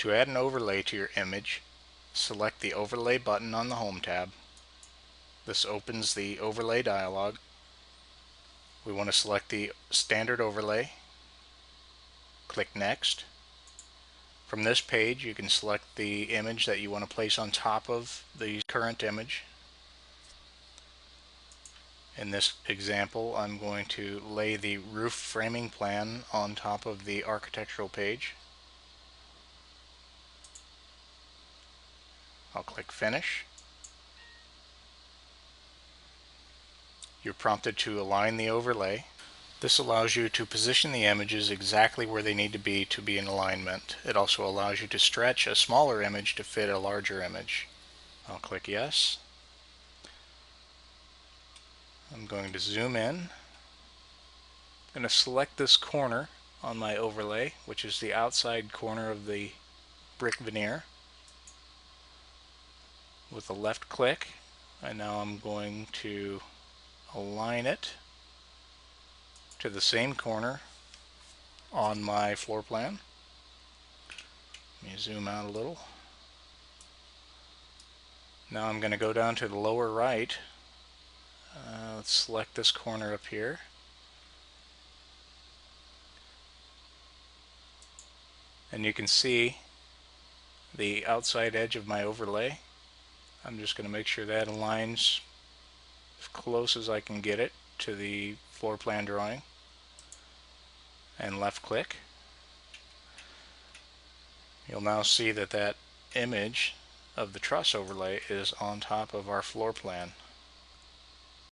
To add an overlay to your image, select the Overlay button on the Home tab. This opens the Overlay dialog. We want to select the standard overlay. Click Next. From this page, you can select the image that you want to place on top of the current image. In this example, I'm going to lay the roof framing plan on top of the architectural page. I'll click Finish. You're prompted to align the overlay. This allows you to position the images exactly where they need to be in alignment. It also allows you to stretch a smaller image to fit a larger image. I'll click Yes. I'm going to zoom in. I'm going to select this corner on my overlay, which is the outside corner of the brick veneer, with a left click, and now I'm going to align it to the same corner on my floor plan. Let me zoom out a little. Now I'm going to go down to the lower right. Let's select this corner up here. And you can see the outside edge of my overlay. I'm just going to make sure that aligns as close as I can get it to the floor plan drawing. And left click. You'll now see that that image of the truss overlay is on top of our floor plan.